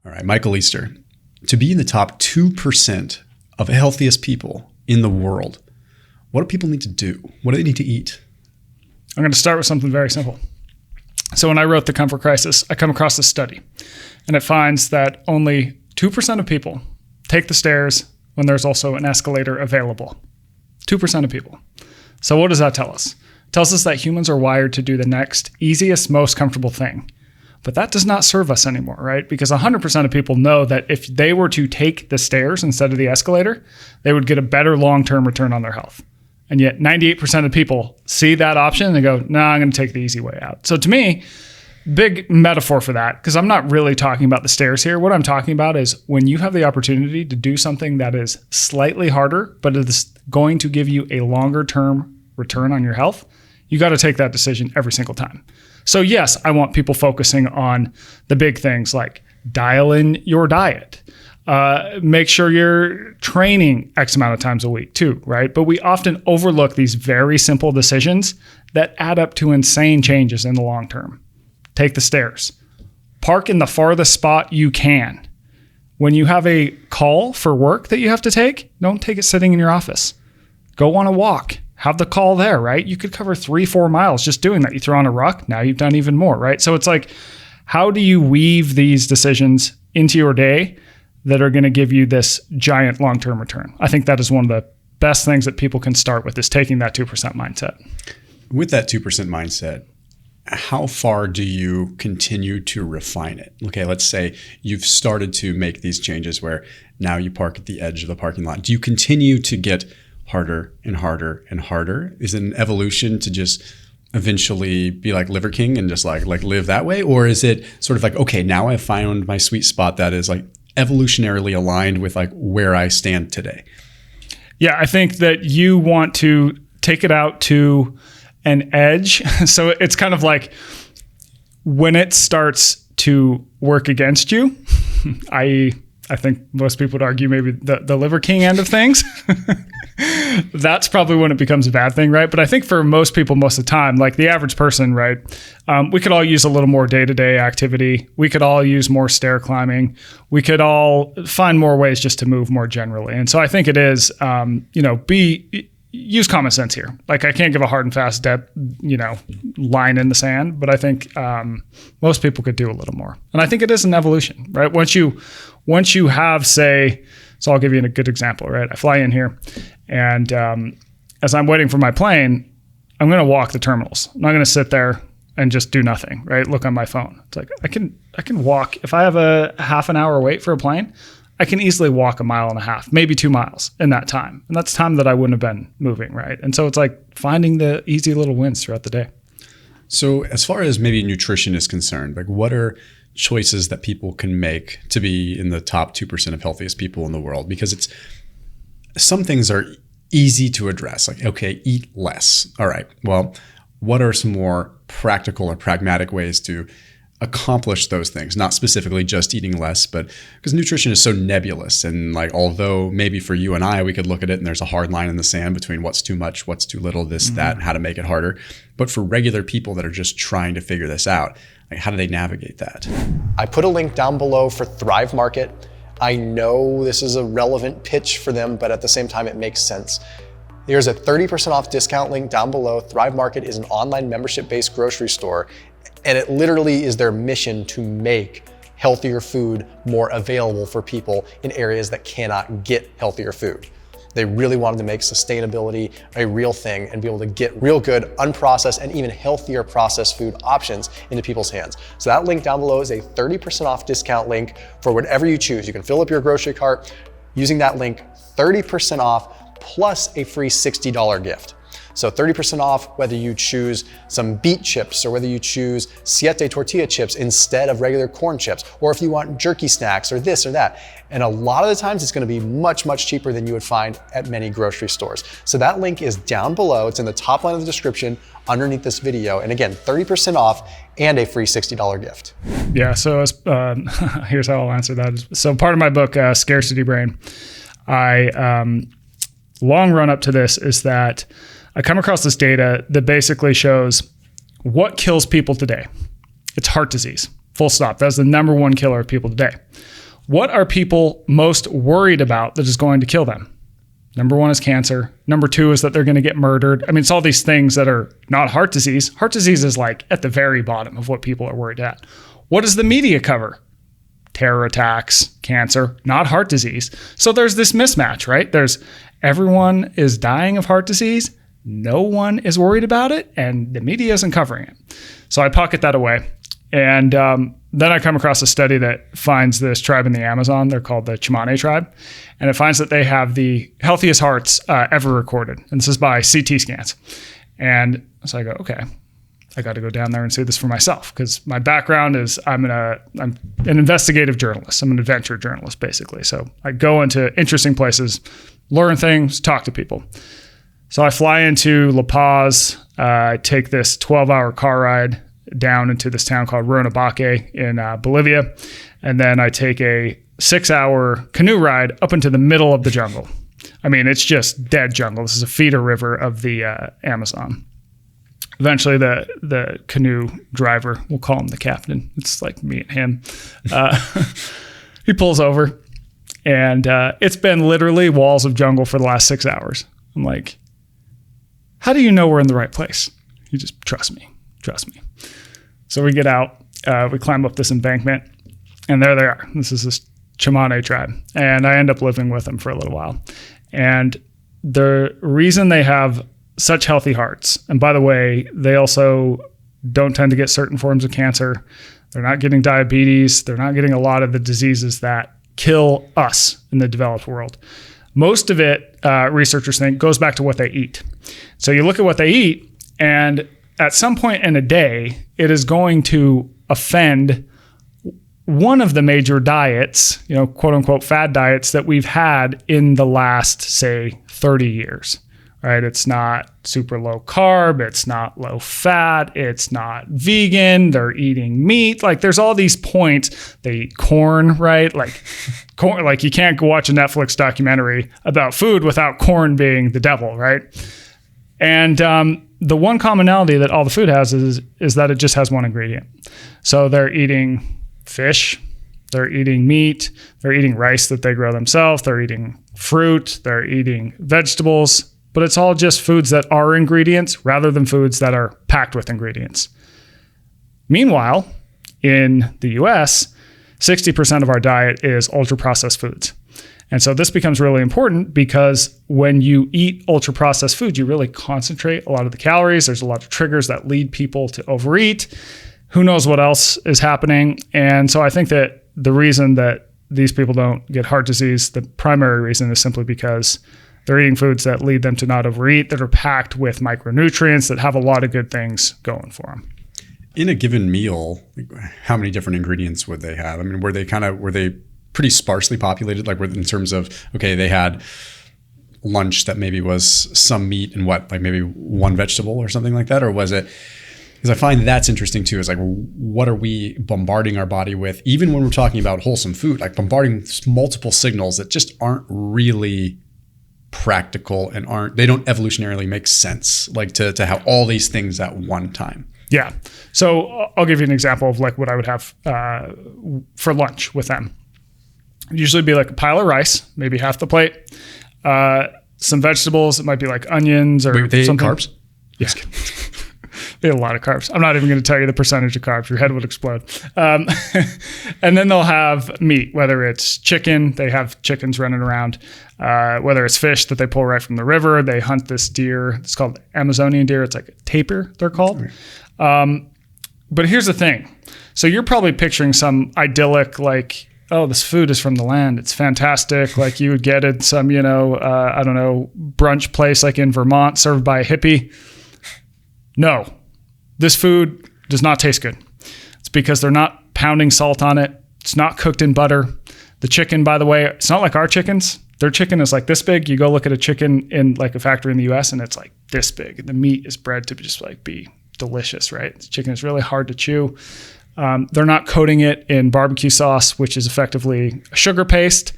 All right, Michael Easter, to be in the top 2% of healthiest people in the world, what do people need to do? What do they need to eat? I'm going to start with something very simple. So when I wrote The Comfort Crisis, I come across this study, and it finds that only 2% of people take the stairs when there's also an escalator available. 2% of people. So what does that tell us? It tells us that humans are wired to do the next easiest, most comfortable thing. But that does not serve us anymore, right? Because 100% of people know that if they were to take the stairs instead of the escalator, they would get a better long-term return on their health. And yet 98% of people see that option and they go, no, I'm going to take the easy way out. So to me, big metaphor for that, because I'm not really talking about the stairs here. What I'm talking about is when you have the opportunity to do something that is slightly harder, but it is going to give you a longer term return on your health, you got to take that decision every single time. So yes, I want people focusing on the big things like dial in your diet. Make sure you're training X amount of times a week too, right? But we often overlook these very simple decisions that add up to insane changes in the long term. Take the stairs. Park in the farthest spot you can. When you have a call for work that you have to take, don't take it sitting in your office. Go on a walk. Have the call there, right? You could cover 3-4 miles just doing that. You throw on a ruck, now you've done even more, right? So it's like, how do you weave these decisions into your day that are going to give you this giant long-term return? I think that is one of the best things that people can start with, is taking that 2% mindset. With that 2% mindset, how far do you continue to refine it? Okay, let's say you've started to make these changes where now you park at the edge of the parking lot. Do you continue to get harder and harder and harder? Is it an evolution to just eventually be like Liver King and just like live that way? Or is it sort of like, okay, now I've found my sweet spot that is like evolutionarily aligned with like where I stand today? Yeah, I think that you want to take it out to an edge. So it's kind of like when it starts to work against you, i.e., I think most people would argue maybe the Liver King end of things. That's probably when it becomes a bad thing, right? But I think for most people, most of the time, like the average person, right, we could all use a little more day-to-day activity. We could all use more stair climbing. We could all find more ways just to move more generally. And so I think it is, use common sense here. Like I can't give a hard and fast line in the sand, but I think most people could do a little more. And I think it is an evolution, right? Once you have, say, so I'll give you a good example, right? I fly in here and as I'm waiting for my plane, I'm going to walk the terminals. I'm not going to sit there and just do nothing, right? Look on my phone. It's like I can walk. If I have a half an hour wait for a plane, I can easily walk 1.5 miles, maybe 2 miles in that time. And that's time that I wouldn't have been moving, right? And so it's like finding the easy little wins throughout the day. So as far as maybe nutrition is concerned, like what are choices that people can make to be in the top 2% of healthiest people in the world? Because some things are easy to address, like, okay, eat less. All right, well, what are some more practical or pragmatic ways to accomplish those things? Not specifically just eating less, but because nutrition is so nebulous. And like, although maybe for you and I, we could look at it and there's a hard line in the sand between what's too much, what's too little, this, that, and how to make it harder. But for regular people that are just trying to figure this out, like how do they navigate that? I put a link down below for Thrive Market. I know this is a relevant pitch for them, but at the same time, it makes sense. There's a 30% off discount link down below. Thrive Market is an online membership-based grocery store, and it literally is their mission to make healthier food more available for people in areas that cannot get healthier food. They really wanted to make sustainability a real thing and be able to get real good, unprocessed, and even healthier processed food options into people's hands. So that link down below is a 30% off discount link for whatever you choose. You can fill up your grocery cart using that link, 30% off plus a free $60 gift. So 30% off whether you choose some beet chips or whether you choose siete tortilla chips instead of regular corn chips, or if you want jerky snacks or this or that. And a lot of the times it's going to be much, much cheaper than you would find at many grocery stores. So that link is down below. It's in the top line of the description underneath this video. And again, 30% off and a free $60 gift. Yeah, so here's how I'll answer that. So part of my book, Scarcity Brain, long run up to this is that I come across this data that basically shows what kills people today. It's heart disease. Full stop. That's the number one killer of people today. What are people most worried about that is going to kill them? Number one is cancer. Number two is that they're going to get murdered. I mean, it's all these things that are not heart disease. Heart disease is like at the very bottom of what people are worried at. What does the media cover? Terror attacks, cancer, not heart disease. So there's this mismatch, right? Everyone is dying of heart disease. No one is worried about it, and the media isn't covering it. So I pocket that away. And then I come across a study that finds this tribe in the Amazon. They're called the Chimane tribe. And it finds that they have the healthiest hearts ever recorded. And this is by CT scans. And so I go, okay, I got to go down there and see this for myself, because my background is I'm an investigative journalist. I'm an adventure journalist, basically. So I go into interesting places, learn things, talk to people. So I fly into La Paz. I take this 12-hour car ride down into this town called Runabaque in Bolivia. And then I take a 6-hour canoe ride up into the middle of the jungle. I mean, it's just dead jungle. This is a feeder river of the Amazon. Eventually, the canoe driver, we'll call him the captain. It's like me and him. He pulls over, and it's been literally walls of jungle for the last 6 hours. I'm like, how do you know we're in the right place? You just trust me. So we get out, we climb up this embankment, and there they are. This is this Chimane tribe. And I end up living with them for a little while. And the reason they have such healthy hearts, and by the way, they also don't tend to get certain forms of cancer. They're not getting diabetes. They're not getting a lot of the diseases that kill us in the developed world. Most of it, researchers think, goes back to what they eat. So you look at what they eat, and at some point in a day, it is going to offend one of the major diets, quote unquote fad diets that we've had in the last, say, 30 years, right? It's not super low carb. It's not low fat. It's not vegan. They're eating meat. Like there's all these points. They eat corn, right? Like corn, like you can't go watch a Netflix documentary about food without corn being the devil, right? And the one commonality that all the food has is that it just has one ingredient. So they're eating fish, they're eating meat, they're eating rice that they grow themselves, they're eating fruit, they're eating vegetables, but it's all just foods that are ingredients rather than foods that are packed with ingredients. Meanwhile, in the US, 60% of our diet is ultra-processed foods. And so this becomes really important because when you eat ultra-processed food, you really concentrate a lot of the calories. There's a lot of triggers that lead people to overeat. Who knows what else is happening? And so I think that the reason that these people don't get heart disease, the primary reason is simply because they're eating foods that lead them to not overeat, that are packed with micronutrients, that have a lot of good things going for them. In a given meal, how many different ingredients would they have? I mean, were they pretty sparsely populated, like in terms of, okay, they had lunch that maybe was some meat and like maybe one vegetable or something like that? Or was it, because I find that's interesting too, is like, what are we bombarding our body with? Even when we're talking about wholesome food, like bombarding multiple signals that just aren't really practical and they don't evolutionarily make sense, like to have all these things at one time. Yeah. So I'll give you an example of like what I would have for lunch with them. It'd usually be like a pile of rice, maybe half the plate, some vegetables. It might be like onions or Wait, they something. Ate carbs? Yes. They had a lot of carbs. I'm not even going to tell you the percentage of carbs. Your head would explode. And then they'll have meat, whether it's chicken. They have chickens running around. Whether it's fish that they pull right from the river. They hunt this deer. It's called Amazonian deer. It's like a tapir, they're called. Okay. But here's the thing. So you're probably picturing some idyllic, like, oh, this food is from the land. It's fantastic. Like you would get it some, I don't know, brunch place like in Vermont served by a hippie. No, this food does not taste good. It's because they're not pounding salt on it. It's not cooked in butter. The chicken, by the way, it's not like our chickens. Their chicken is like this big. You go look at a chicken in like a factory in the US and it's like this big. The meat is bred to just like be delicious, right? The chicken is really hard to chew. They're not coating it in barbecue sauce, which is effectively a sugar paste.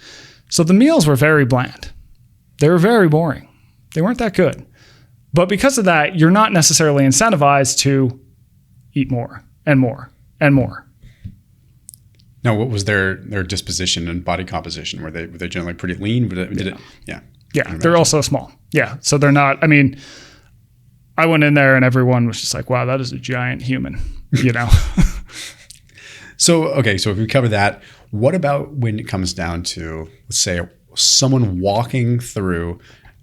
So the meals were very bland. They were very boring. They weren't that good. But because of that, you're not necessarily incentivized to eat more and more and more. Now, what was their disposition and body composition? Were they generally pretty lean? Yeah, they're also small. Yeah, so they're not. I mean, I went in there and everyone was just like, "Wow, that is a giant human," you know. So if we cover that, what about when it comes down to, let's say, someone walking through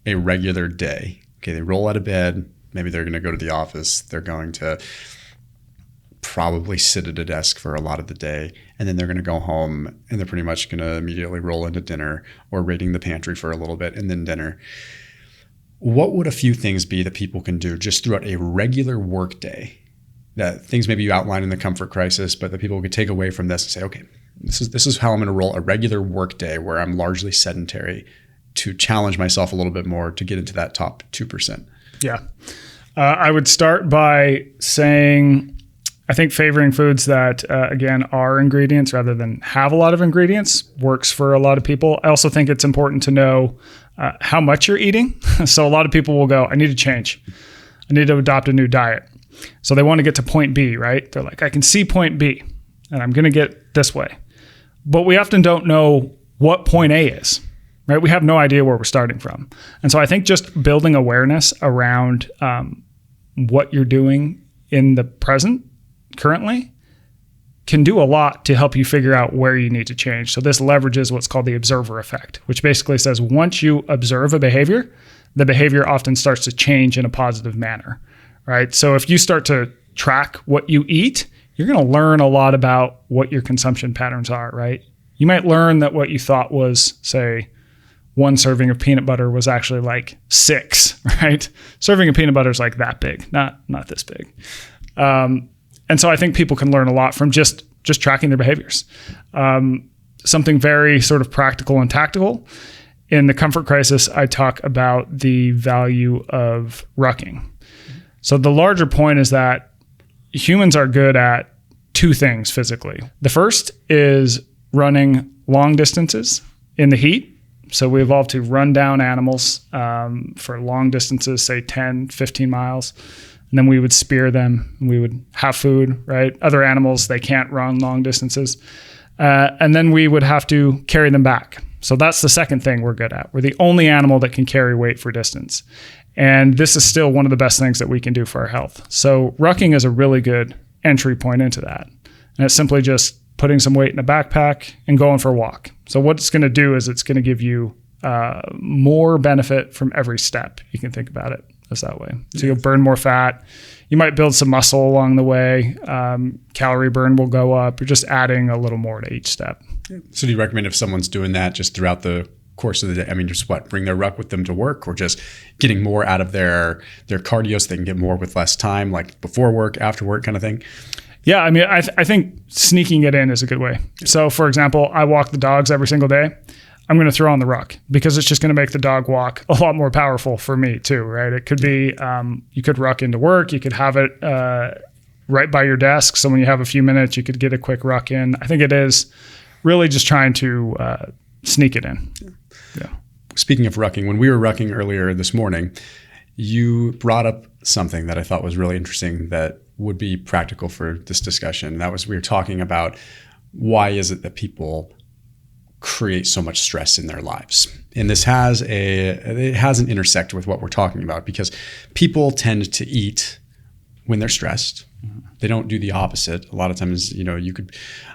a regular day? Okay, they roll out of bed. Maybe they're going to go to the office. They're going to probably sit at a desk for a lot of the day, and then they're going to go home and they're pretty much going to immediately roll into dinner or raiding the pantry for a little bit and then dinner. What would a few things be that people can do just throughout a regular work day? That things maybe you outline in the comfort crisis, but that people could take away from this and say, okay, this is how I'm going to roll a regular work day where I'm largely sedentary, to challenge myself a little bit more to get into that top 2%. Yeah. I would start by saying, I think favoring foods that, again, are ingredients rather than have a lot of ingredients works for a lot of people. I also think it's important to know how much you're eating. So a lot of people will go, I need to change. I need to adopt a new diet. So they want to get to point B, right? They're like, I can see point B and I'm going to get this way. But we often don't know what point A is, right? We have no idea where we're starting from. And so I think just building awareness around what you're doing in the present currently can do a lot to help you figure out where you need to change. So this leverages what's called the observer effect, which basically says once you observe a behavior, the behavior often starts to change in a positive manner, right? So if you start to track what you eat, you're going to learn a lot about what your consumption patterns are, right? You might learn that what you thought was, say, 1 serving of peanut butter was actually like 6, right? Serving of peanut butter is like that big, not this big. And so I think people can learn a lot from just tracking their behaviors. Something very sort of practical and tactical. In the comfort crisis, I talk about the value of rucking. So the larger point is that humans are good at 2 things physically. The first is running long distances in the heat. So we evolved to run down animals for long distances, say 10, 15 miles. And then we would spear them and we would have food, right? Other animals, they can't run long distances. And then we would have to carry them back. So that's the second thing we're good at. We're the only animal that can carry weight for distance. And this is still one of the best things that we can do for our health. So rucking is a really good entry point into that. And it's simply just putting some weight in a backpack and going for a walk. So what it's going to do is it's going to give you more benefit from every step. You can think about it as that way. So you'll burn more fat. You might build some muscle along the way. Calorie burn will go up. You're just adding a little more to each step. So do you recommend if someone's doing that just throughout the course of the day? I mean, just bring their ruck with them to work, or just getting more out of their cardio so they can get more with less time, like before work, after work kind of thing? Yeah, I mean, I think sneaking it in is a good way. So for example, I walk the dogs every single day. I'm going to throw on the ruck because it's just going to make the dog walk a lot more powerful for me too, right? It could be, you could ruck into work. You could have it right by your desk. So when you have a few minutes, you could get a quick ruck in. I think it is really just trying to sneak it in. Yeah. Speaking of rucking, when we were rucking earlier this morning, you brought up something that I thought was really interesting that would be practical for this discussion. That was, we were talking about why is it that people create so much stress in their lives. And this has an intersect with what we're talking about, because people tend to eat when they're stressed. They don't do the opposite. A lot of times,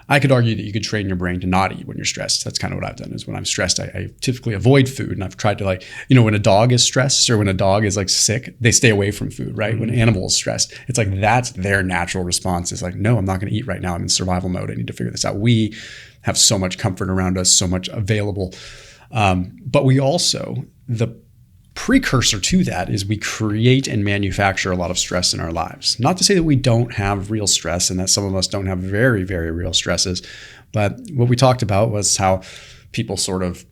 I could argue that you could train your brain to not eat when you're stressed. That's kind of what I've done. Is when I'm stressed, I typically avoid food. And I've tried to when a dog is stressed or when a dog is sick, they stay away from food, right? When an animal is stressed, it's like that's their natural response. It's like, no, I'm not going to eat right now. I'm in survival mode. I need to figure this out. We have so much comfort around us, so much available. But we also, the precursor to that is we create and manufacture a lot of stress in our lives. Not to say that we don't have real stress and that some of us don't have very, very real stresses, but what we talked about was how people sort of,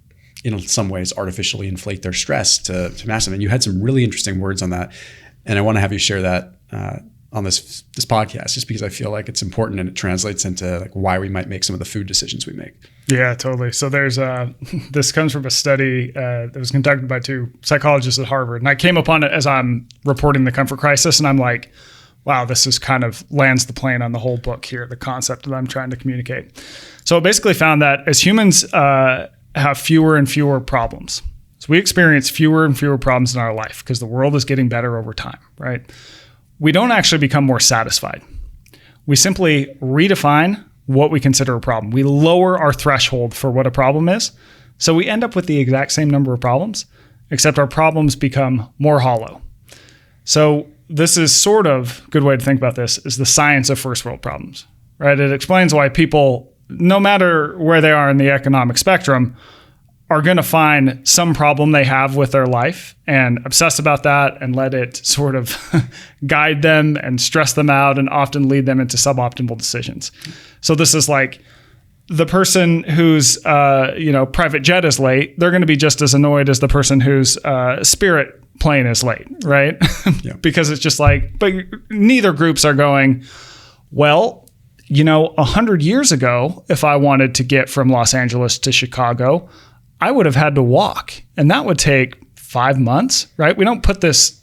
in some ways, artificially inflate their stress to massive. And you had some really interesting words on that. And I want to have you share that on this podcast, just because I feel like it's important and it translates into why we might make some of the food decisions we make. Yeah, totally. So there's this comes from a study that was conducted by 2 psychologists at Harvard. And I came upon it as I'm reporting the comfort crisis. And I'm like, wow, this is kind of lands the plane on the whole book here, the concept that I'm trying to communicate. So it basically found that as humans have fewer and fewer problems, so we experience fewer and fewer problems in our life because the world is getting better over time, right? We don't actually become more satisfied. We simply redefine what we consider a problem. We lower our threshold for what a problem is. So we end up with the exact same number of problems, except our problems become more hollow. So this is sort of a good way to think about this is the science of first world problems, right? It explains why people, no matter where they are in the economic spectrum, are going to find some problem they have with their life and obsess about that and let it sort of guide them and stress them out and often lead them into suboptimal decisions. So this is like the person whose private jet is late, they're going to be just as annoyed as the person whose Spirit plane is late, right? Yeah. Because it's just like, but neither groups are going, well, 100 years ago, if I wanted to get from Los Angeles to Chicago, I would have had to walk, and that would take 5 months, right? We don't put these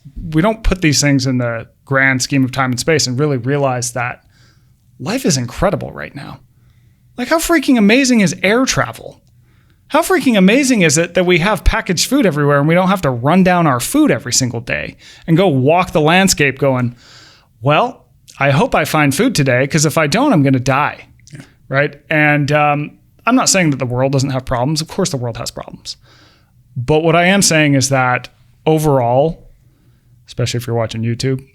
things in the grand scheme of time and space and really realize that life is incredible right now. Like, how freaking amazing is air travel? How freaking amazing is it that we have packaged food everywhere and we don't have to run down our food every single day and go walk the landscape going, well, I hope I find food today, because if I don't, I'm going to die, yeah. Right? And I'm not saying that the world doesn't have problems. Of course the world has problems. But what I am saying is that overall, especially if you're watching YouTube,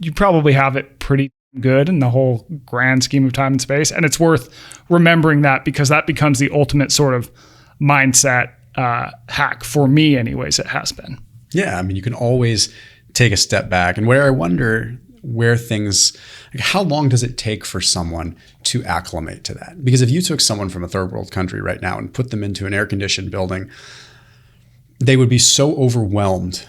you probably have it pretty good in the whole grand scheme of time and space. And it's worth remembering that, because that becomes the ultimate sort of mindset hack for me anyways. It has been. Yeah. I mean, you can always take a step back, and where I wonder where things, like how long does it take for someone to acclimate to that? Because if you took someone from a third world country right now and put them into an air-conditioned building, they would be so overwhelmed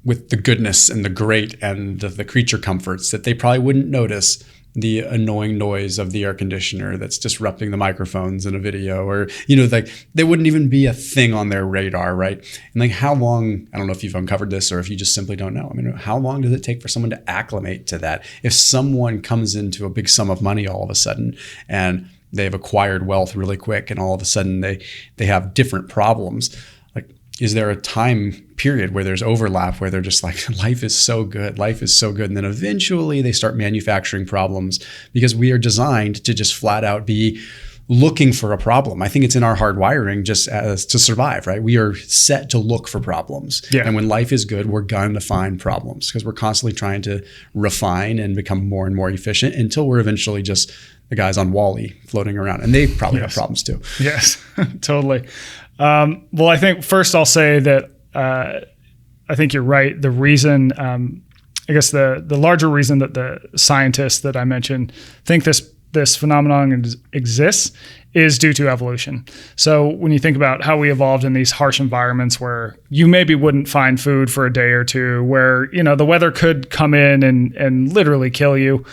with the goodness and the great and the creature comforts that they probably wouldn't notice the annoying noise of the air conditioner that's disrupting the microphones in a video, or, like they wouldn't even be a thing on their radar, right? And like, how long, I don't know if you've uncovered this or if you just simply don't know. I mean, how long does it take for someone to acclimate to that? If someone comes into a big sum of money all of a sudden and they've acquired wealth really quick and all of a sudden they have different problems, like, is there a time period where there's overlap where they're just like, life is so good, and then eventually they start manufacturing problems, because we are designed to just flat out be looking for a problem. I think it's in our hardwiring just as to survive, right? We are set to look for problems. Yeah. And when life is good, we're going to find problems, because we're constantly trying to refine and become more and more efficient until we're eventually just the guys on Wall-E floating around, and they probably have problems too. Yes, totally. Well, I think first I'll say that I think you're right. The reason, I guess the larger reason that the scientists that I mentioned think this phenomenon exists is due to evolution. So when you think about how we evolved in these harsh environments where you maybe wouldn't find food for a day or two, where the weather could come in and literally kill you,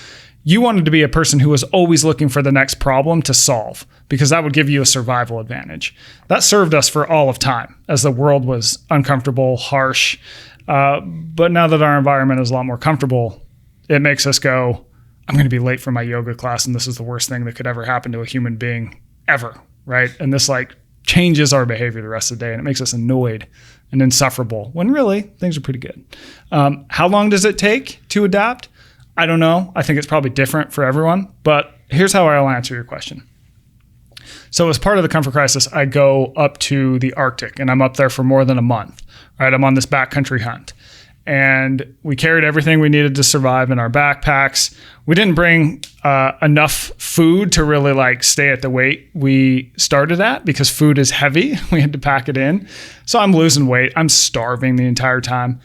you wanted to be a person who was always looking for the next problem to solve, because that would give you a survival advantage. That served us for all of time as the world was uncomfortable, harsh. But now that our environment is a lot more comfortable, it makes us go, I'm going to be late for my yoga class, and this is the worst thing that could ever happen to a human being ever, right? And this changes our behavior the rest of the day, and it makes us annoyed and insufferable when really things are pretty good. How long does it take to adapt? I don't know. I think it's probably different for everyone, but here's how I'll answer your question. So as part of the comfort crisis, I go up to the Arctic, and I'm up there for more than a month, right? I'm on this backcountry hunt, and we carried everything we needed to survive in our backpacks. We didn't bring enough food to really stay at the weight we started at, because food is heavy. We had to pack it in. So I'm losing weight. I'm starving the entire time.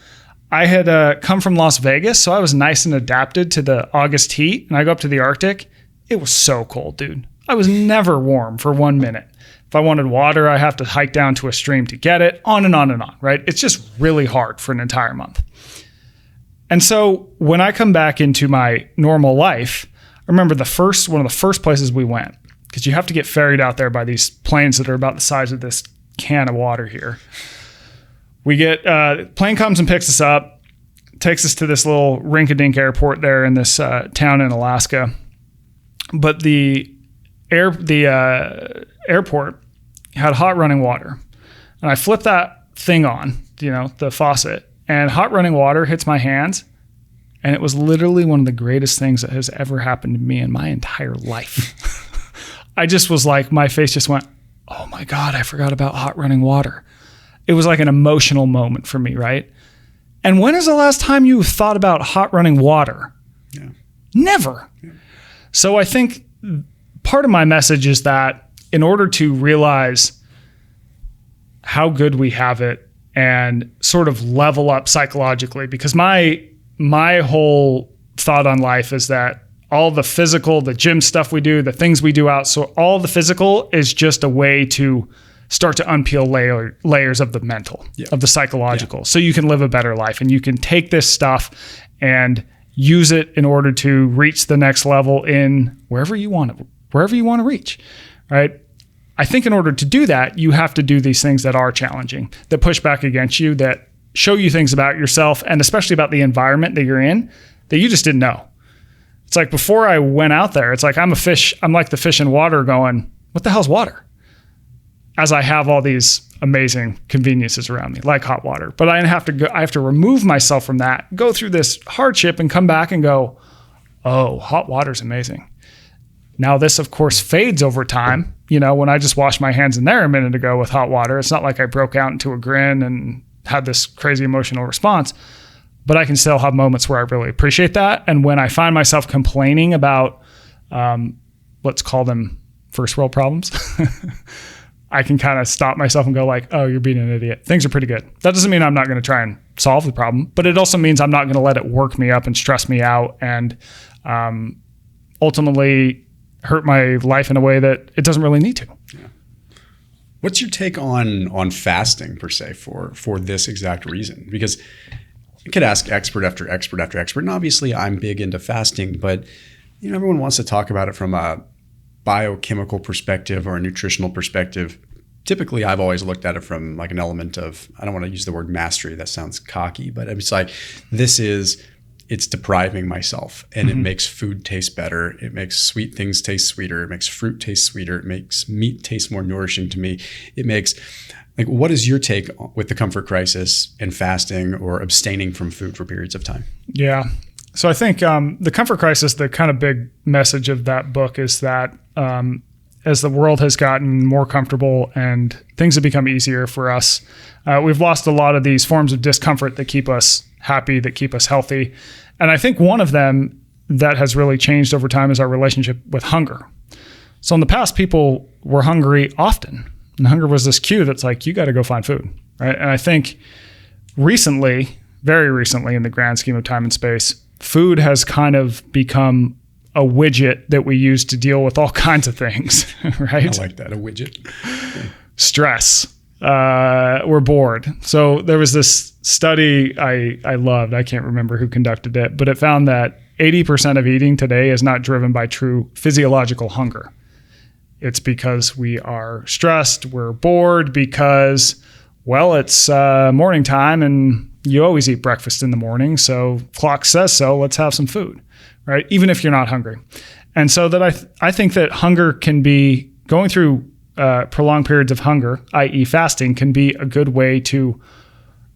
I had come from Las Vegas, so I was nice and adapted to the August heat, and I go up to the Arctic. It was so cold, dude. I was never warm for 1 minute. If I wanted water, I have to hike down to a stream to get it, on and on and on, right? It's just really hard for an entire month. And so when I come back into my normal life, I remember one of the first places we went, because you have to get ferried out there by these planes that are about the size of this can of water here. We get, plane comes and picks us up. takes us to this little rink-a-dink airport there in this town in Alaska. But the airport had hot running water. And I flipped that thing on, the faucet, and hot running water hits my hands. And it was literally one of the greatest things that has ever happened to me in my entire life. I just was like, my face just went, oh my God, I forgot about hot running water. It was like an emotional moment for me, right? And when is the last time you thought about hot running water? Yeah. Never. Yeah. So I think part of my message is that in order to realize how good we have it and sort of level up psychologically, because my whole thought on life is that all the physical, the gym stuff we do, the things we do out, so all the physical is just a way to start to unpeel layers of the mental, of the psychological, so you can live a better life. And you can take this stuff and use it in order to reach the next level in wherever you want to reach, right? I think in order to do that, you have to do these things that are challenging, that push back against you, that show you things about yourself, and especially about the environment that you're in that you just didn't know. It's like before I went out there, it's like I'm a fish. I'm like the fish in water going, what the hell's water? As I have all these amazing conveniences around me, like hot water. But I have to remove myself from that, go through this hardship and come back and go, oh, hot water's amazing. Now this, of course, fades over time. When I just washed my hands in there a minute ago with hot water, it's not like I broke out into a grin and had this crazy emotional response, but I can still have moments where I really appreciate that. And when I find myself complaining about, let's call them first world problems, I can kind of stop myself and go like, oh, you're being an idiot. Things are pretty good. That doesn't mean I'm not going to try and solve the problem, but it also means I'm not going to let it work me up and stress me out and ultimately hurt my life in a way that it doesn't really need to. Yeah. What's your take on fasting per se for this exact reason? Because you could ask expert after expert after expert, and obviously I'm big into fasting, but everyone wants to talk about it from a biochemical perspective or a nutritional perspective. Typically, I've always looked at it from like an element of, I don't want to use the word mastery, that sounds cocky, but it's like, it's depriving myself, and it makes food taste better. It makes sweet things taste sweeter. It makes fruit taste sweeter. It makes meat taste more nourishing to me. It makes, what is your take with the comfort crisis and fasting or abstaining from food for periods of time? Yeah. So I think the comfort crisis, the kind of big message of that book is that as the world has gotten more comfortable and things have become easier for us, we've lost a lot of these forms of discomfort that keep us happy, that keep us healthy. And I think one of them that has really changed over time is our relationship with hunger. So in the past, people were hungry often. And hunger was this cue that's like, you got to go find food, right? And I think recently, very recently in the grand scheme of time and space, food has kind of become a widget that we use to deal with all kinds of things, right? I like that, a widget. Stress. We're bored. So there was this study I loved. I can't remember who conducted it, but it found that 80% of eating today is not driven by true physiological hunger. It's because we are stressed, we're bored because, well, it's morning time and you always eat breakfast in the morning. So clock says so, let's have some food, right? Even if you're not hungry. And so that I think that hunger can be going through prolonged periods of hunger, i.e. fasting, can be a good way to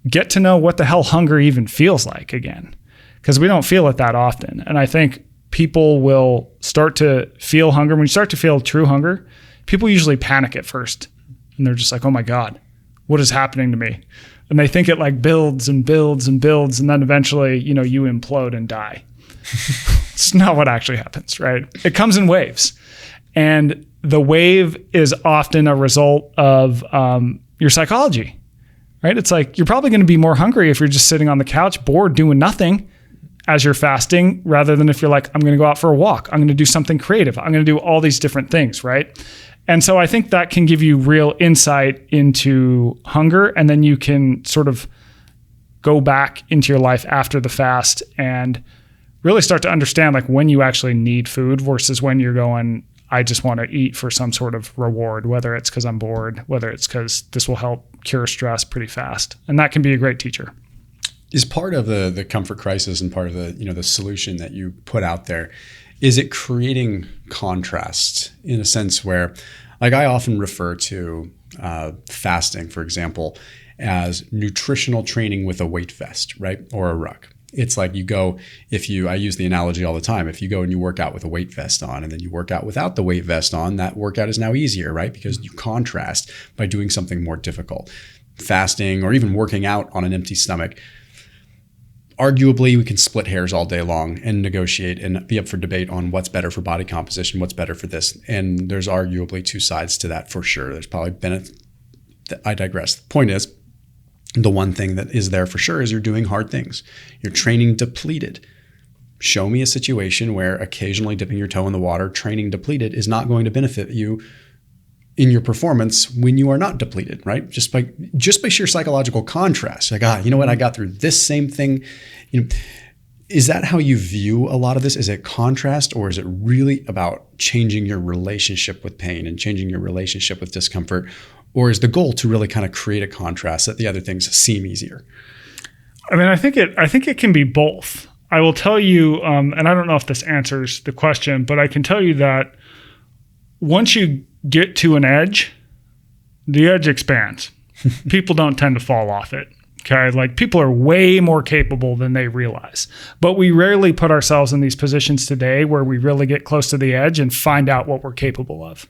get to know what the hell hunger even feels like again, because we don't feel it that often. And I think people will start to feel hunger. When you start to feel true hunger, people usually panic at first. And they're just like, oh my God, what is happening to me? And they think it like builds and builds and builds. And then eventually, you implode and die. It's not what actually happens, right? It comes in waves. And the wave is often a result of your psychology, right? It's like you're probably going to be more hungry if you're just sitting on the couch, bored, doing nothing as you're fasting, rather than if you're like, I'm going to go out for a walk. I'm going to do something creative. I'm going to do all these different things, right? And so I think that can give you real insight into hunger. And then you can sort of go back into your life after the fast and really start to understand like when you actually need food versus when you're going, I just want to eat for some sort of reward, whether it's because I'm bored, whether it's because this will help cure stress pretty fast. And that can be a great teacher. Is part of the comfort crisis and part of the, the solution that you put out there, is it creating contrast in a sense where, like, I often refer to fasting, for example, as nutritional training with a weight vest, right? Or a ruck. It's like I use the analogy all the time. If you go and you work out with a weight vest on and then you work out without the weight vest on, that workout is now easier, right? Because you contrast by doing something more difficult. Fasting or even working out on an empty stomach. Arguably, we can split hairs all day long and negotiate and be up for debate on what's better for body composition, what's better for this. And there's arguably two sides to that for sure. There's probably I digress. The point is, the one thing that is there for sure is you're doing hard things. You're training depleted. Show me a situation where occasionally dipping your toe in the water, training depleted, is not going to benefit you in your performance when you are not depleted, right? Just by sheer psychological contrast. Like, you know what? I got through this same thing. Is that how you view a lot of this? Is it contrast, or is it really about changing your relationship with pain and changing your relationship with discomfort? Or is the goal to really kind of create a contrast that the other things seem easier? I mean, I think it can be both. I will tell you, and I don't know if this answers the question, but I can tell you that once you get to an edge, the edge expands. People don't tend to fall off it. Okay. Like, people are way more capable than they realize, but we rarely put ourselves in these positions today where we really get close to the edge and find out what we're capable of.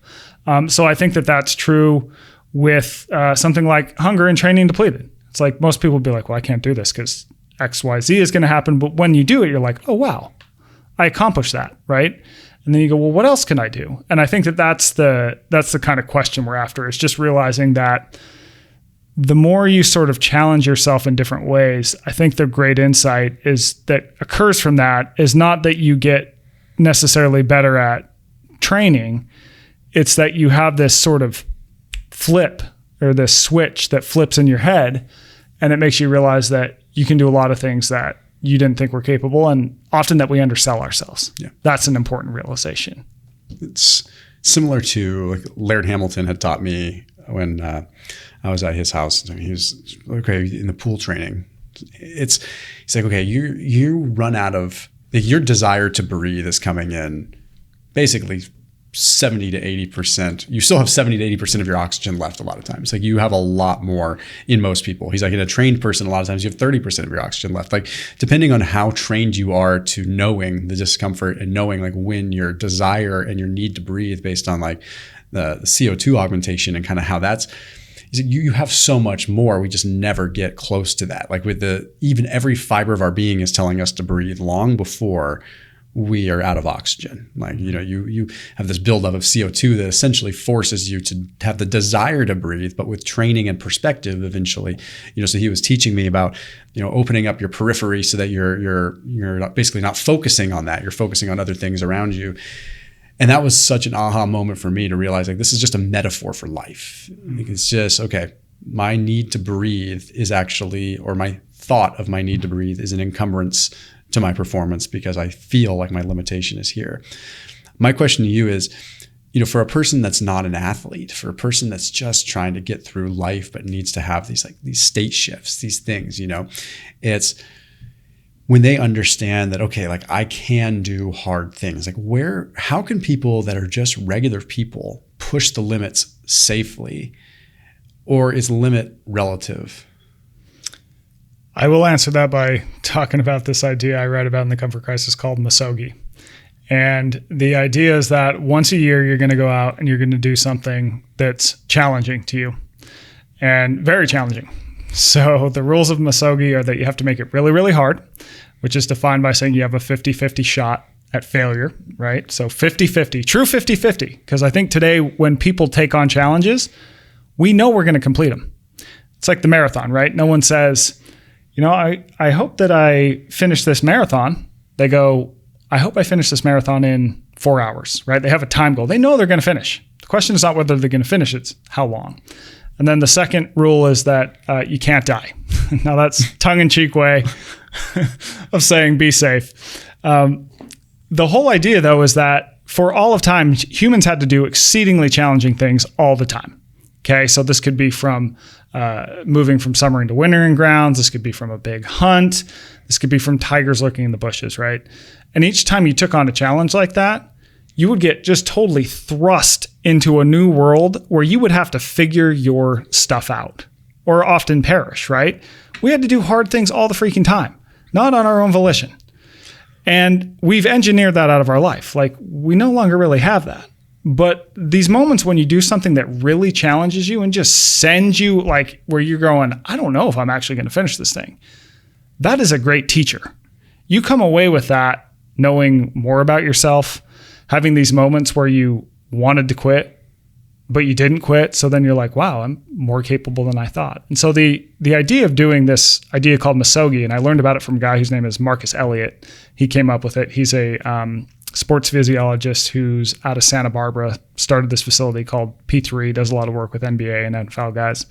So I think that that's true with something like hunger and training depleted. It's like most people will be like, well, I can't do this because X, Y, Z is going to happen. But when you do it, you're like, oh, wow, I accomplished that. Right. And then you go, well, what else can I do? And I think that that's the kind of question we're after, is just realizing that the more you sort of challenge yourself in different ways, I think the great insight that occurs from that is not that you get necessarily better at training. It's that you have this sort of flip, or this switch that flips in your head, and it makes you realize that you can do a lot of things that you didn't think were capable, and often that we undersell ourselves. Yeah. That's an important realization. It's similar to, like, Laird Hamilton had taught me when I was at his house. He was, okay, in the pool training. He's like, okay, you run out of, like, your desire to breathe is coming in basically 70 to 80%. You still have 70 to 80% of your oxygen left a lot of times. Like, you have a lot more in most people. He's like, in a trained person, a lot of times you have 30% of your oxygen left. Like, depending on how trained you are to knowing the discomfort and knowing, like, when your desire and your need to breathe based on, like, the CO2 augmentation and kind of how that's, you have so much more. We just never get close to that. Like, even every fiber of our being is telling us to breathe long before we are out of oxygen. Like, you have this buildup of CO2 that essentially forces you to have the desire to breathe, but with training and perspective, eventually, so he was teaching me about, opening up your periphery so that you're basically not focusing on that. You're focusing on other things around you. And that was such an aha moment for me to realize, like, this is just a metaphor for life. It's just, okay, my need to breathe is actually, or my thought of my need to breathe is an encumbrance to my performance because I feel like my limitation is here. My question to you is, for a person that's not an athlete, for a person that's just trying to get through life but needs to have these state shifts, these things, it's when they understand that, okay, like, I can do hard things. Like, how can people that are just regular people push the limits safely, or is limit relative? I will answer that by talking about this idea I read about in the Comfort Crisis called Misogi. And the idea is that once a year, you're going to go out and you're going to do something that's challenging to you, and very challenging. So the rules of Misogi are that you have to make it really, really hard, which is defined by saying you have a 50-50 shot at failure, right? So 50-50, true 50-50. Because I think today when people take on challenges, we know we're going to complete them. It's like the marathon, right? No one says, I hope that I finish this marathon. They go, I hope I finish this marathon in 4 hours, right? They have a time goal. They know they're going to finish. The question is not whether they're going to finish, it's how long. And then the second rule is that you can't die. Now, that's tongue-in-cheek way of saying be safe. The whole idea, though, is that for all of time, humans had to do exceedingly challenging things all the time. Okay, so this could be from moving from summering to wintering grounds. This could be from a big hunt. This could be from tigers lurking in the bushes, right? And each time you took on a challenge like that, you would get just totally thrust into a new world where you would have to figure your stuff out or often perish, right? We had to do hard things all the freaking time, not on our own volition. And we've engineered that out of our life. Like, we no longer really have that. But these moments when you do something that really challenges you and just sends you like where you're going, I don't know if I'm actually going to finish this thing. That is a great teacher. You come away with that knowing more about yourself, having these moments where you wanted to quit, but you didn't quit. So then you're like, wow, I'm more capable than I thought. And so the idea of doing this idea called Misogi, and I learned about it from a guy whose name is Marcus Elliott. He came up with it. He's a sports physiologist who's out of Santa Barbara, started this facility called P3, does a lot of work with NBA and NFL guys.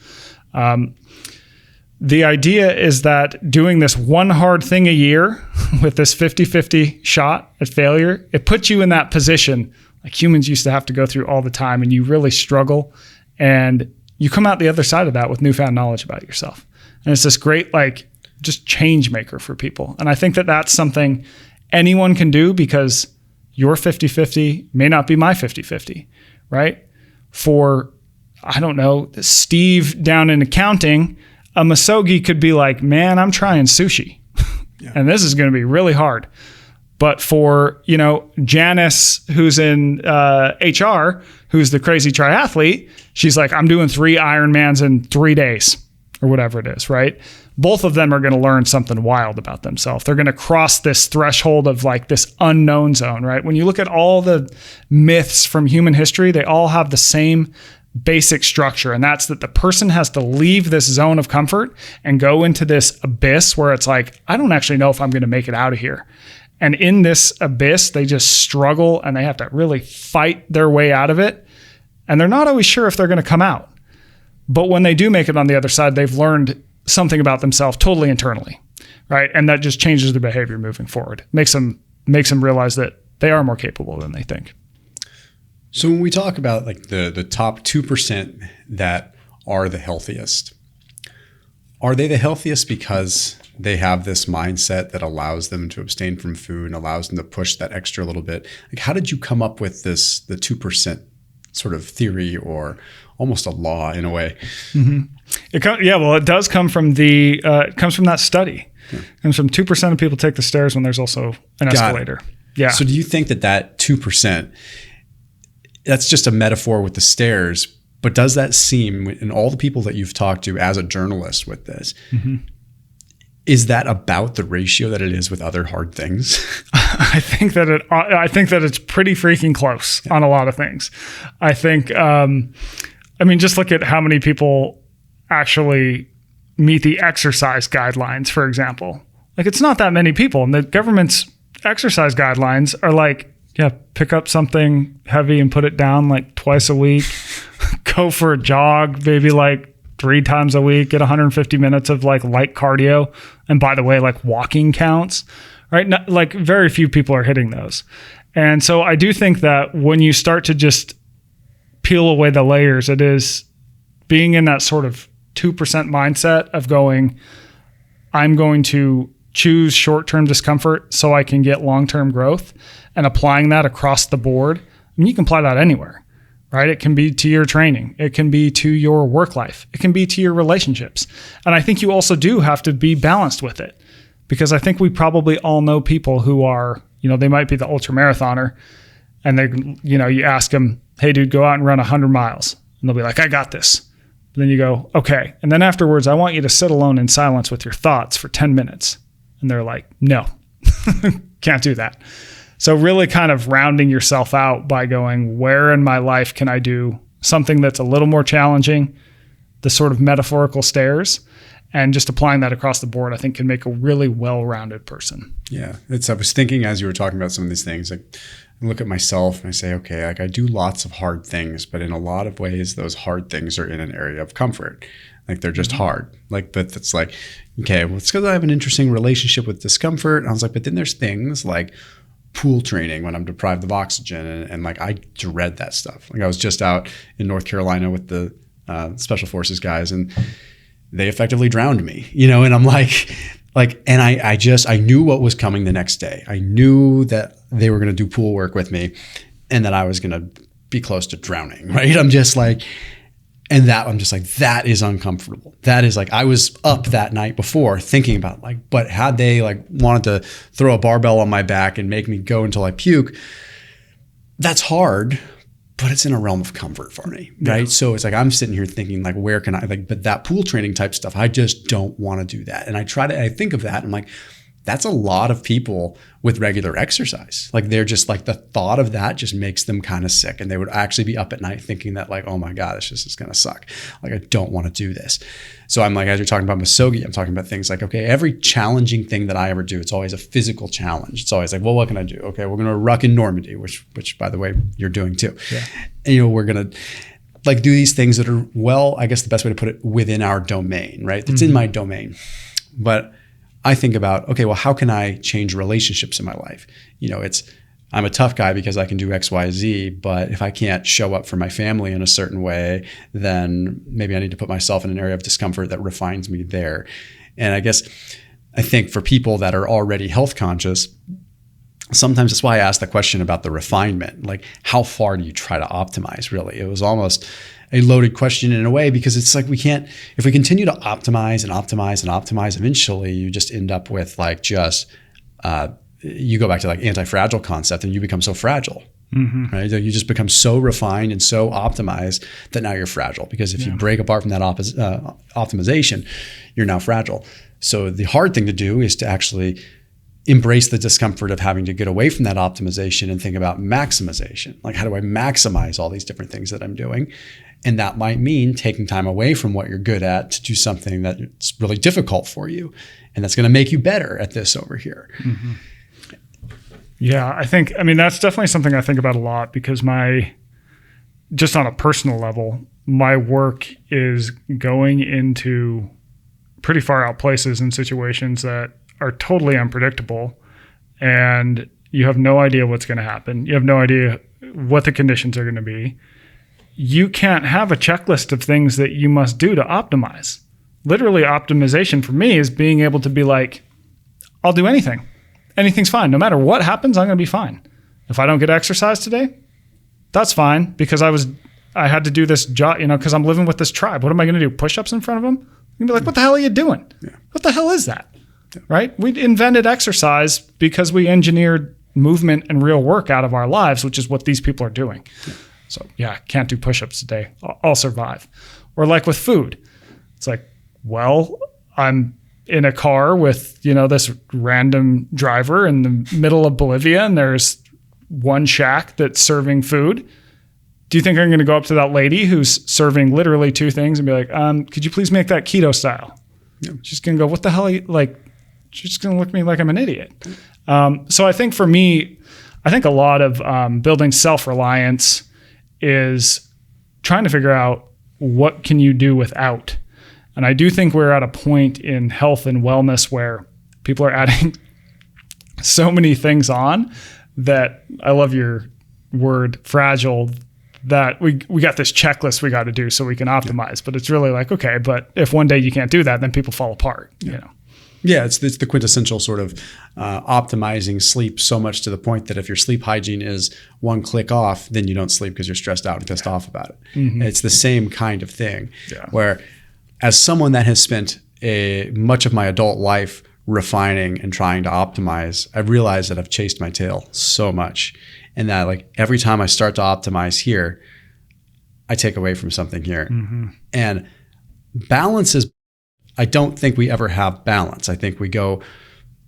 The idea is that doing this one hard thing a year with this 50-50 shot at failure, it puts you in that position like humans used to have to go through all the time, and you really struggle, and you come out the other side of that with newfound knowledge about yourself. And it's this great, like, just change maker for people. And I think that that's something anyone can do, because your 50-50 may not be my 50-50, right? For, I don't know, Steve down in accounting, a Misogi could be like, man, I'm trying sushi. Yeah. And this is going to be really hard. But for, Janice, who's in HR, who's the crazy triathlete, she's like, I'm doing 3 Ironmans in 3 days or whatever it is, right? Both of them are going to learn something wild about themselves. They're going to cross this threshold of like this unknown zone, right? When you look at all the myths from human history, they all have the same basic structure. And that's that the person has to leave this zone of comfort and go into this abyss where it's like, I don't actually know if I'm going to make it out of here. And in this abyss, they just struggle and they have to really fight their way out of it. And they're not always sure if they're going to come out. But when they do make it on the other side, they've learned something about themselves totally internally, right? And that just changes their behavior moving forward. Makes them realize that they are more capable than they think. So when we talk about like the top 2% that are the healthiest, are they the healthiest because they have this mindset that allows them to abstain from food and allows them to push that extra little bit? Like, how did you come up with the 2% sort of theory, or almost a law in a way? Mm-hmm. It does come from it comes from that study. Yeah. It comes from 2% of people take the stairs when there's also an escalator. Yeah. So do you think that 2%, that's just a metaphor with the stairs, but does that seem, in all the people that you've talked to as a journalist with this, mm-hmm. is that about the ratio that it is with other hard things? I think that it's pretty freaking close on a lot of things. I think, just look at how many people actually meet the exercise guidelines, for example. Like, it's not that many people, and the government's exercise guidelines are like, pick up something heavy and put it down like twice a week, go for a jog, maybe like 3 times a week, get 150 minutes of like light cardio. And by the way, like walking counts, right? Not, like, very few people are hitting those. And so I do think that when you start to just peel away the layers, it is being in that sort of 2% mindset of going, I'm going to choose short-term discomfort so I can get long-term growth, and applying that across the board. I mean, you can apply that anywhere, right? It can be to your training. It can be to your work life. It can be to your relationships. And I think you also do have to be balanced with it, because I think we probably all know people who are, they might be the ultra marathoner, and they, you ask them, hey dude, go out and run 100 miles. And they'll be like, I got this. But then you go, okay. And then afterwards, I want you to sit alone in silence with your thoughts for 10 minutes. And they're like, no, can't do that. So really kind of rounding yourself out by going, where in my life can I do something that's a little more challenging, the sort of metaphorical stairs, and just applying that across the board, I think can make a really well-rounded person. Yeah. I was thinking as you were talking about some of these things, like, I look at myself and I say, okay, like, I do lots of hard things, but in a lot of ways, those hard things are in an area of comfort. Like, they're just hard. Like, but it's like, okay, well, it's because I have an interesting relationship with discomfort. And I was like, but then there's things like pool training when I'm deprived of oxygen. And like, I dread that stuff. Like, I was just out in North Carolina with the special forces guys, and they effectively drowned me, and I'm and I knew what was coming the next day. I knew that they were going to do pool work with me and that I was going to be close to drowning, right? I'm just like, that is uncomfortable. That is I was up that night before thinking about but had they wanted to throw a barbell on my back and make me go until I puke, that's hard, but it's in a realm of comfort for me, right? Yeah. So it's I'm sitting here thinking where can I, but that pool training type stuff, I just don't want to do that. And I think of that and I'm that's a lot of people with regular exercise. They're just the thought of that just makes them kind of sick. And they would actually be up at night thinking that oh my God, this just is going to suck. I don't want to do this. So I'm as you're talking about Misogi, I'm talking about things okay, every challenging thing that I ever do, it's always a physical challenge. It's always well, what can I do? Okay, we're going to ruck in Normandy, which by the way, you're doing too. Yeah. And, we're going to do these things that are, I guess the best way to put it, within our domain, right? It's in my domain. But I think about, okay, well, how can I change relationships in my life? I'm a tough guy because I can do X, Y, Z, but if I can't show up for my family in a certain way, then maybe I need to put myself in an area of discomfort that refines me there. And I think for people that are already health conscious, sometimes that's why I asked the question about the refinement. How far do you try to optimize, really? It was almost a loaded question in a way, because it's we can't, if we continue to optimize and optimize and optimize, eventually you just end up with you go back to anti-fragile concept and you become so fragile, right? You just become so refined and so optimized that now you're fragile, because if you break apart from that optimization, you're now fragile. So the hard thing to do is to actually embrace the discomfort of having to get away from that optimization and think about maximization. How do I maximize all these different things that I'm doing? And that might mean taking time away from what you're good at to do something that's really difficult for you. And that's going to make you better at this over here. Mm-hmm. Yeah, that's definitely something I think about a lot, because just on a personal level, my work is going into pretty far out places and situations that are totally unpredictable, and you have no idea what's going to happen. You have no idea what the conditions are going to be. You can't have a checklist of things that you must do to optimize. Literally, optimization for me is being able to be I'll do anything. Anything's fine. No matter what happens, I'm going to be fine. If I don't get exercise today, that's fine, because I had to do this job, because I'm living with this tribe. What am I going to do? Push-ups in front of them? You're going to be what the hell are you doing? Yeah. What the hell is that? Yeah. Right? We invented exercise because we engineered movement and real work out of our lives, which is what these people are doing. Yeah. So can't do push-ups today. I'll survive. Or with food. It's I'm in a car with, this random driver in the middle of Bolivia, and there's one shack that's serving food. Do you think I'm going to go up to that lady who's serving literally two things and be could you please make that keto style? Yeah. She's going to go, what the hell are you, she's just going to look at me like I'm an idiot. So I think for me, a lot of building self-reliance is trying to figure out what can you do without. And I do think we're at a point in health and wellness where people are adding so many things on that, I love your word fragile, that we got this checklist we got to do so we can optimize. But it's really okay, but if one day you can't do that, then people fall apart, Yeah, it's the quintessential sort of optimizing sleep, so much to the point that if your sleep hygiene is one click off, then you don't sleep because you're stressed out and pissed off about it. Mm-hmm. It's the same kind of thing, where as someone that has spent much of my adult life refining and trying to optimize, I've realized that I've chased my tail so much, and that every time I start to optimize here, I take away from something here. Mm-hmm. And balance is, I don't think we ever have balance. I think we go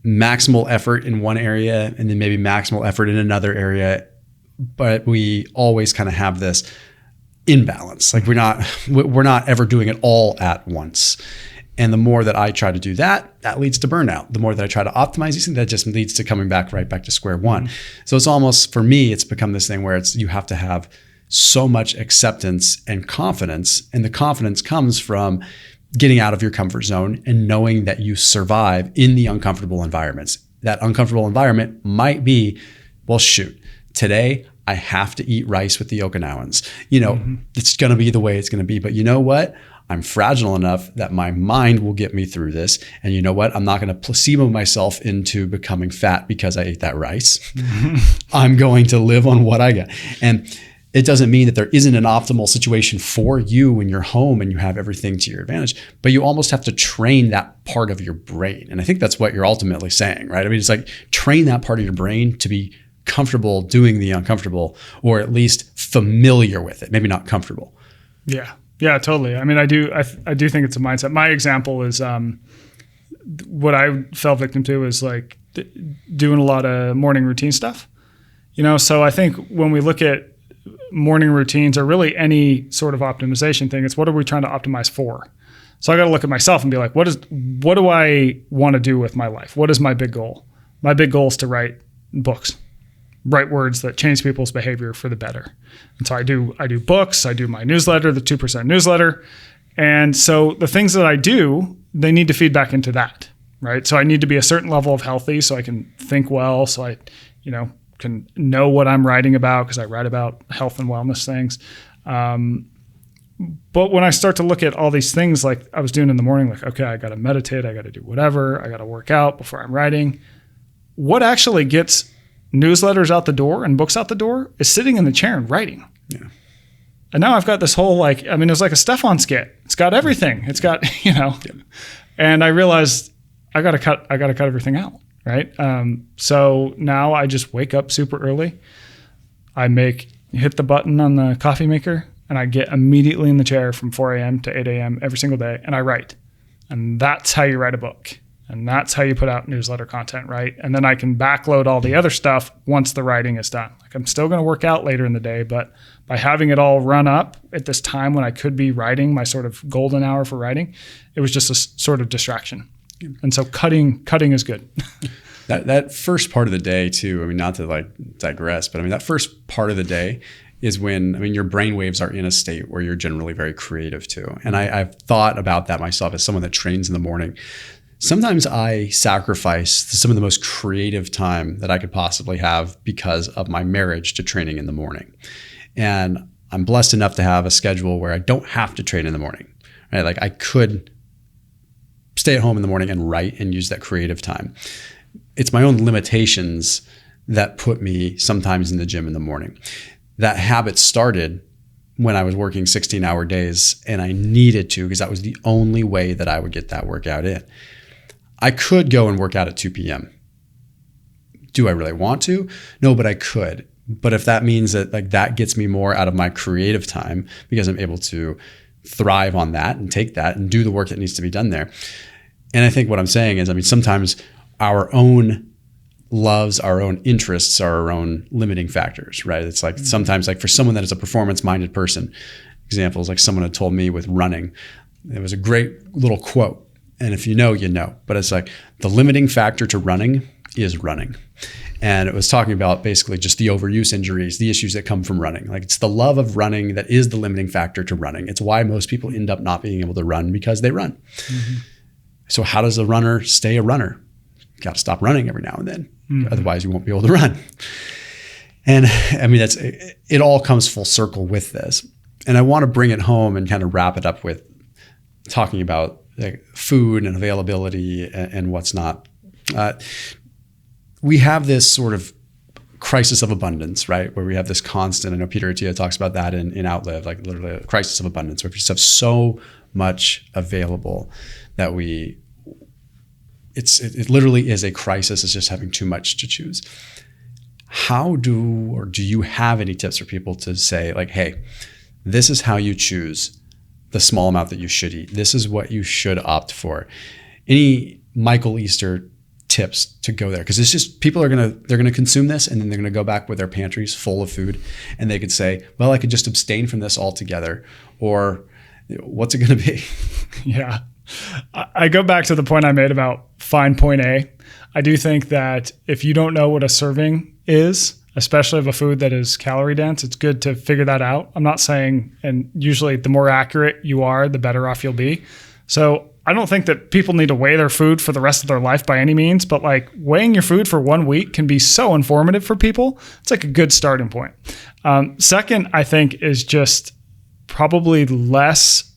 maximal effort in one area and then maybe maximal effort in another area, but we always kind of have this imbalance. We're not ever doing it all at once. And the more that I try to do that, that leads to burnout. The more that I try to optimize these things, that just leads to coming back to square one. Mm-hmm. So it's almost, for me, it's become this thing where you have to have so much acceptance and confidence. And the confidence comes from getting out of your comfort zone and knowing that you survive in the uncomfortable environments. That uncomfortable environment might be, well, shoot, today I have to eat rice with the Okinawans. It's going to be the way it's going to be. But you know what? I'm fragile enough that my mind will get me through this. And you know what? I'm not going to placebo myself into becoming fat because I ate that rice. I'm going to live on what I got. And it doesn't mean that there isn't an optimal situation for you when you're home and you have everything to your advantage, but you almost have to train that part of your brain. And I think that's what you're ultimately saying, right? I mean, it's like train that part of your brain to be comfortable doing the uncomfortable, or at least familiar with it, maybe not comfortable. Yeah, totally. I mean, I do think it's a mindset. My example is what I fell victim to is like doing a lot of morning routine stuff. So I think when we look at morning routines, or really any sort of optimization thing, it's what are we trying to optimize for? So I got to look at myself and be like, what do I want to do with my life? What is my big goal? My big goal is to write books, write words that change people's behavior for the better. And so I do books, I do my newsletter, the 2% newsletter. And so the things that I do, they need to feed back into that, right? So I need to be a certain level of healthy so I can think well, so I, can know what I'm writing about, because I write about health and wellness things. But when I start to look at all these things like I was doing in the morning, like, okay, I got to meditate, I got to do whatever, I got to work out before I'm writing. What actually gets newsletters out the door and books out the door is sitting in the chair and writing. Yeah. And now I've got this whole, it was like a Stefan skit. It's got everything. It's got, and I realized I got to cut everything out. Right. So now I just wake up super early. I hit the button on the coffee maker, and I get immediately in the chair from 4 a.m. to 8 a.m. every single day, and I write. And that's how you write a book. And that's how you put out newsletter content, right? And then I can backload all the other stuff once the writing is done. Like, I'm still going to work out later in the day, but by having it all run up at this time when I could be writing, my sort of golden hour for writing, it was just a sort of distraction. And so cutting is good. That first part of the day too, not to digress, but that first part of the day is when, your brain waves are in a state where you're generally very creative too. And I've thought about that myself as someone that trains in the morning. Sometimes I sacrifice some of the most creative time that I could possibly have because of my marriage to training in the morning. And I'm blessed enough to have a schedule where I don't have to train in the morning, right? Like, I could stay at home in the morning and write and use that creative time. It's my own limitations that put me sometimes in the gym in the morning. That habit started when I was working 16-hour days, and I needed to, because that was the only way that I would get that workout in. I could go and work out at 2 p.m. Do I really want to? No, but I could. But if that means that that gets me more out of my creative time, because I'm able to thrive on that and take that and do the work that needs to be done there. And I think what I'm saying is, sometimes our own loves, our own interests are our own limiting factors, right? It's like sometimes, for someone that is a performance-minded person, examples like someone had told me with running, it was a great little quote. And if you know, you know. But it's like, the limiting factor to running is running. And it was talking about basically just the overuse injuries, the issues that come from running. Like, it's the love of running that is the limiting factor to running. It's why most people end up not being able to run, because they run. Mm-hmm. So how does a runner stay a runner? You got to stop running every now and then. Mm-hmm. Otherwise, you won't be able to run. And it all comes full circle with this. And I want to bring it home and kind of wrap it up with talking about food and availability and what's not. We have this sort of crisis of abundance, right? Where we have this constant, I know Peter Attia talks about that in Outlive, literally a crisis of abundance, where we just have so much available that it literally is a crisis. It's just having too much to choose. Do you have any tips for people to say, hey, this is how you choose the small amount that you should eat. This is what you should opt for. Any Michael Easter tips to go there? Because it's just, people they're gonna consume this, and then they're gonna go back with their pantries full of food, and they could say, well, I could just abstain from this altogether, or what's it gonna be? Yeah. I go back to the point I made about find point A. I do think that if you don't know what a serving is, especially of a food that is calorie dense, it's good to figure that out. I'm not saying, and usually the more accurate you are, the better off you'll be. So I don't think that people need to weigh their food for the rest of their life by any means, but like weighing your food for 1 week can be so informative for people. It's like a good starting point. Second, I think, is just probably less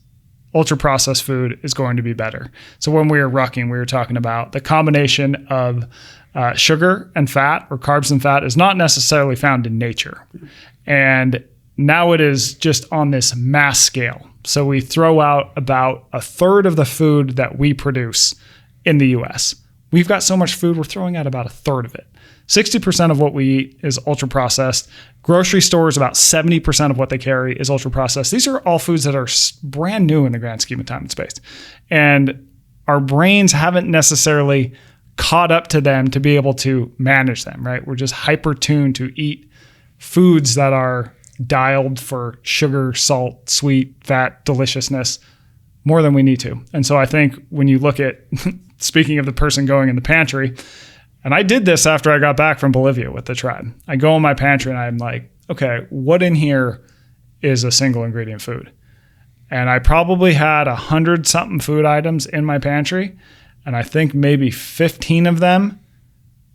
ultra processed food is going to be better. So when we were rucking, we were talking about the combination of sugar and fat, or carbs and fat, is not necessarily found in nature. And now it is just on this mass scale. So we throw out about a third of the food that we produce in the US. We've got so much food, we're throwing out about a third of it. 60% of what we eat is ultra processed. Grocery stores, about 70% of what they carry is ultra processed. These are all foods that are brand new in the grand scheme of time and space. And our brains haven't necessarily caught up to them to be able to manage them, right? We're just hyper tuned to eat foods that are dialed for sugar, salt, sweet, fat, deliciousness more than we need to. And so I think when you look at, speaking of the person going in the pantry, and I did this after I got back from Bolivia with the tribe. I go in my pantry and I'm like, okay, what in here is a single ingredient food? And I probably had 100-something food items in my pantry. And I think maybe 15 of them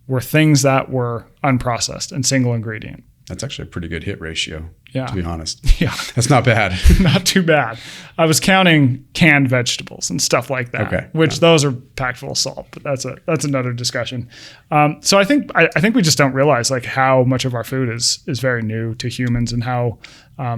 were things that were unprocessed and single ingredient. That's actually a pretty good hit ratio, yeah, to be honest. Yeah. That's not bad. Not too bad. I was counting canned vegetables and stuff like that, which those are packed full of salt, but that's another discussion. So I think we just don't realize like how much of our food is very new to humans, and how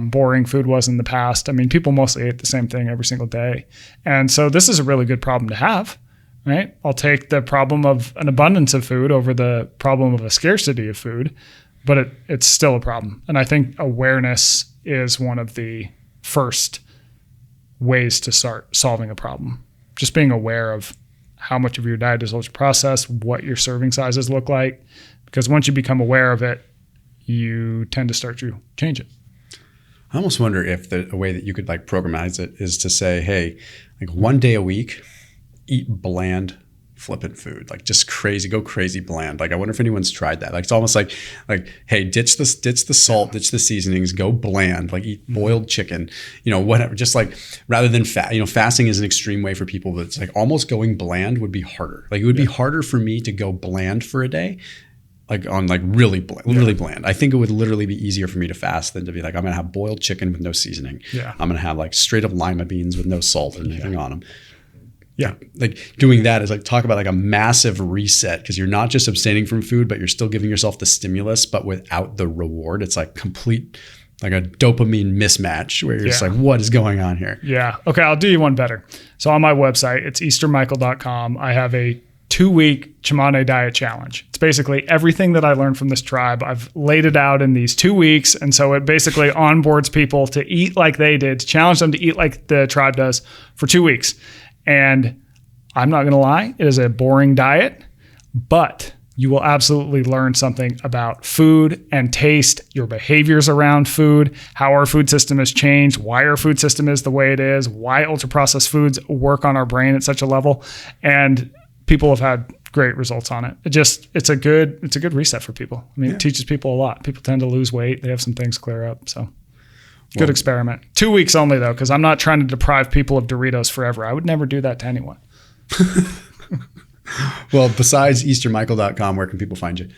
boring food was in the past. I mean, people mostly ate the same thing every single day. And so this is a really good problem to have, right? I'll take the problem of an abundance of food over the problem of a scarcity of food. But it's still a problem. And I think awareness is one of the first ways to start solving a problem. Just being aware of how much of your diet is ultra processed, what your serving sizes look like. Because once you become aware of it, you tend to start to change it. I almost wonder if a way that you could like programize it is to say, hey, like 1 day a week, eat bland flippant food, like just go crazy bland. Like I wonder if anyone's tried that. Like it's almost like, hey, ditch the salt, ditch the seasonings, go bland, like eat boiled chicken, whatever. Just like rather than fat, fasting is an extreme way for people, but it's like almost going bland would be harder. Like it would be harder for me to go bland for a day, like on like really bland. I think it would literally be easier for me to fast than to be like, I'm going to have boiled chicken with no seasoning. Yeah. I'm going to have like straight up lima beans with no salt or anything on them. Yeah. Like doing that is like talk about like a massive reset, because you're not just abstaining from food, but you're still giving yourself the stimulus, but without the reward. It's like complete, like a dopamine mismatch where you're just like, what is going on here? Yeah. Okay. I'll do you one better. So on my website, it's eastermichael.com. I have a 2-week Chamane diet challenge. It's basically everything that I learned from this tribe. I've laid it out in these 2 weeks. And so it basically onboards people to eat like they did, to challenge them to eat like the tribe does for 2 weeks. And I'm not going to lie, it is a boring diet, but you will absolutely learn something about food and taste, your behaviors around food, how our food system has changed, why our food system is the way it is, why ultra-processed foods work on our brain at such a level. And people have had great results on it. It's a good reset for people. I mean, It teaches people a lot. People tend to lose weight. They have some things clear up. So good experiment. 2 weeks only though, because I'm not trying to deprive people of Doritos forever. I would never do that to anyone. Well, besides eastermichael.com, where can people find you?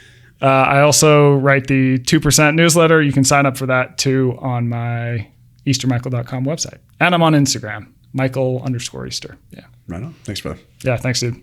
I also write the 2% newsletter. You can sign up for that too on my eastermichael.com website. And I'm on Instagram, Michael_Easter. Yeah. Right on. Thanks, brother. Yeah. Thanks, dude.